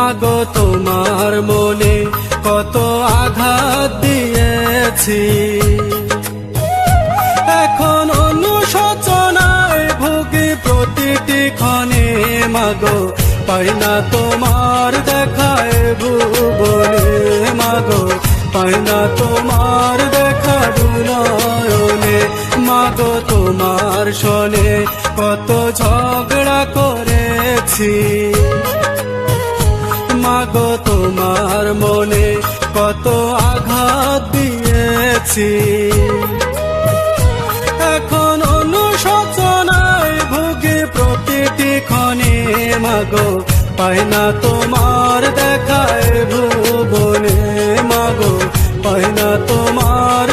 মাগো তোমার মনে কত আঘাত দিয়েছি, এখন অনুশোচনায় ভুগি প্রতিটি ক্ষণে। মাগো পাই না তোমার দেখায় ভুবনে, মাগো পাই না তোমার দেখা দুনয়নে। মাগো তোমার শোনে কত ঝগড়া করেছি, মাগো তোমার মনে কত আঘাত দিয়েছি, এখন অনুশোচনায় ভুগি প্রতিটি ক্ষণে। মাগো পাই না তোমার দেখায় ভুবনে, মাগো পাই না তোমার